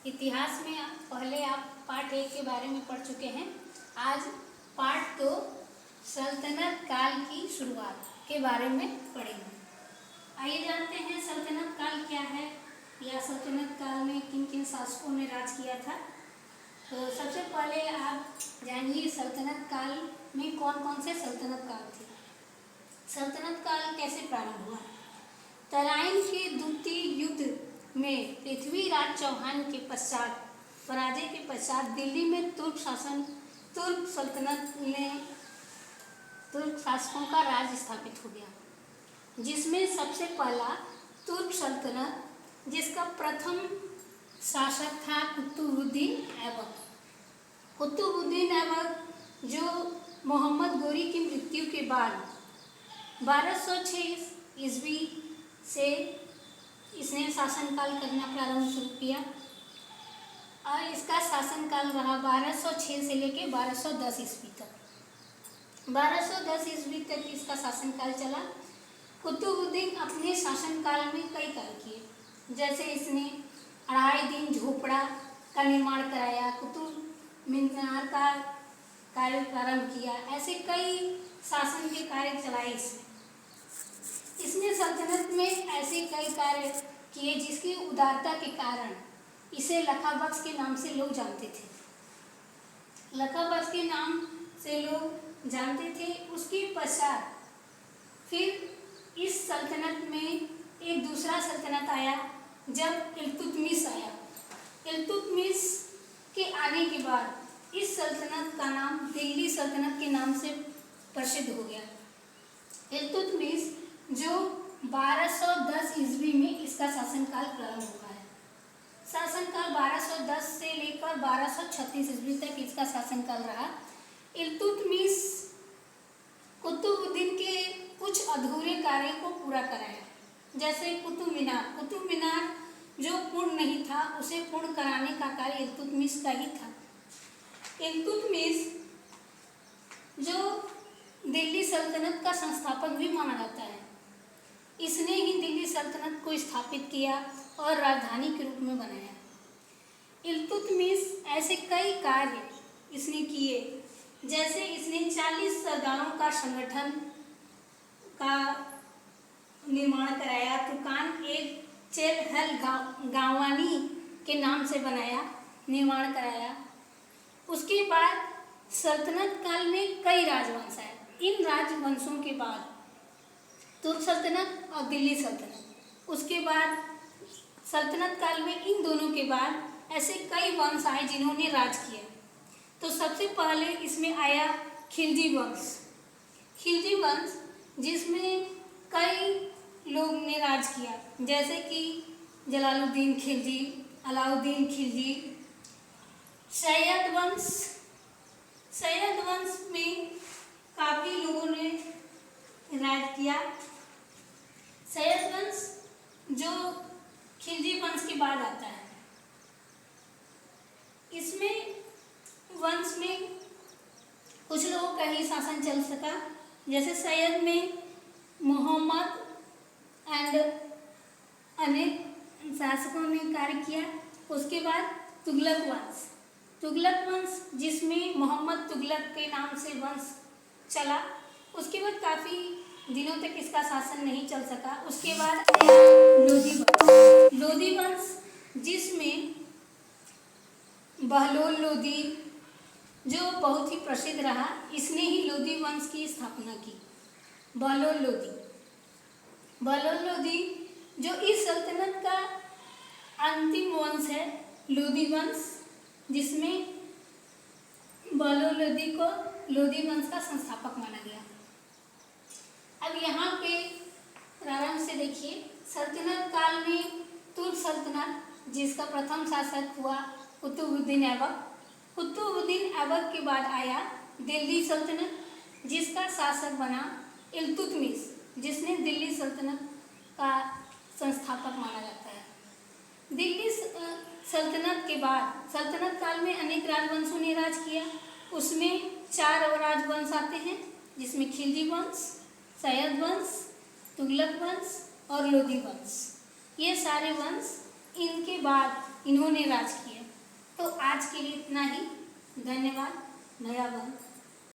इतिहास में पहले आप पार्ट 1 के बारे में पढ़ चुके हैं। आज पार्ट 2 सल्तनत काल की शुरुआत के बारे में पढ़ेंगे। आइए जानते हैं सल्तनत काल क्या है या सल्तनत काल में किन किन शासकों ने राज किया था। तो सबसे पहले आप जानिए सल्तनत काल में कौन कौन से सल्तनत काल थे। सल्तनत काल कैसे प्रारंभ हुआ। तराइन के द्वितीय युद्ध में पृथ्वीराज चौहान के पराजय के पश्चात दिल्ली में तुर्क सल्तनत ने तुर्क शासकों का राज स्थापित हो गया, जिसमें सबसे पहला तुर्क सल्तनत, जिसका प्रथम शासक था कुतुबुद्दीन ऐबक। कुतुबुद्दीन ऐबक जो मोहम्मद गोरी की मृत्यु के बाद 1206 ईस्वी से इसने शासनकाल करना प्रारंभ शुरू किया और इसका शासनकाल रहा 1206 से लेकर 1210 ईस्वी तक। 1210 ईस्वी तक इसका शासनकाल चला। कुतुबुद्दीन अपने शासनकाल में कई कार्य किए, जैसे इसने 2.5 दिन झोपड़ा का निर्माण कराया, कुतुब मीनार का कार्य प्रारंभ किया। ऐसे कई शासन के कार्य चलाए इसने सल्तनत में ऐसे कई कार्य किए जिसकी उदारता के कारण इसे लखा बख्श के नाम से लोग जानते थे। लखा बख्श के नाम से लोग जानते थे। उसके पश्चात फिर इस सल्तनत में एक दूसरा सल्तनत आया। जब इल्तुतमिश आया, इल्तुतमिश के आने के बाद इस सल्तनत का नाम दिल्ली सल्तनत के नाम से प्रसिद्ध हो गया। इल्तुतमिश जो 1210 ईस्वी में इसका शासनकाल प्रारंभ हुआ है। शासनकाल 1210 से लेकर 1236 ईस्वी तक इसका शासनकाल रहा। इल्तुतमिश कुतुबुद्दीन के कुछ अधूरे कार्यों को पूरा कराया, जैसे कुतुब मीनार जो पूर्ण नहीं था उसे पूर्ण कराने का कार्य इल्तुतमिश का ही था। इल्तुतमिश जो दिल्ली सल्तनत का संस्थापक भी माना जाता है, इसने ही दिल्ली सल्तनत को स्थापित किया और राजधानी के रूप में बनाया। इल्तुतमिश ऐसे कई कार्य इसने किए, जैसे इसने 40 सरदारों का संगठन का निर्माण कराया। तुर्कान एक चेलहल गावानी के नाम से बनाया, निर्माण कराया। उसके बाद सल्तनत काल में कई राजवंश आए। इन राजवंशों के बाद तुर्क सल्तनत और दिल्ली सल्तनत, उसके बाद सल्तनत काल में इन दोनों के बाद ऐसे कई वंश आए जिन्होंने राज किया। तो सबसे पहले इसमें आया खिलजी वंश। खिलजी वंश जिसमें कई लोग ने राज किया, जैसे कि जलालुद्दीन खिलजी, अलाउद्दीन खिलजी। सैयद वंश में काफ़ी लोगों ने राज किया। सैयद वंश जो खिलजी वंश के बाद आता है, इसमें वंश में कुछ लोगों का ही शासन चल सका। जैसे सैयद में मोहम्मद एंड अनेक शासकों ने कार्य किया। उसके बाद तुगलक वंश जिसमें मोहम्मद तुगलक के नाम से वंश चला। उसके बाद काफ़ी दिनों तक इसका शासन नहीं चल सका। उसके बाद लोधी वंश जिसमें बहलोल लोधी जो बहुत ही प्रसिद्ध रहा, इसने ही लोधी वंश की स्थापना की। बहलोल लोधी जो इस सल्तनत का अंतिम वंश है, लोधी वंश, जिसमें बहलोल लोधी को लोधी वंश का संस्थापक माना गया। अब यहाँ पे प्रारंभ से देखिए, सल्तनत काल में तुर्क सल्तनत जिसका प्रथम शासक हुआ कुतुबुद्दीन ऐबक। कुतुबुद्दीन ऐबक के बाद आया दिल्ली सल्तनत, जिसका शासक बना इल्तुतमिश, जिसने दिल्ली सल्तनत का संस्थापक माना जाता है। दिल्ली सल्तनत के बाद सल्तनत काल में अनेक राजवंशों ने राज किया। उसमें 4 और राजवंश आते हैं, जिसमें खिलजी वंश, सैयद वंश, तुगलक वंश और लोधी वंश। ये सारे वंश इनके बाद इन्होंने राज किया। तो आज के लिए इतना ही। धन्यवाद। दयावान।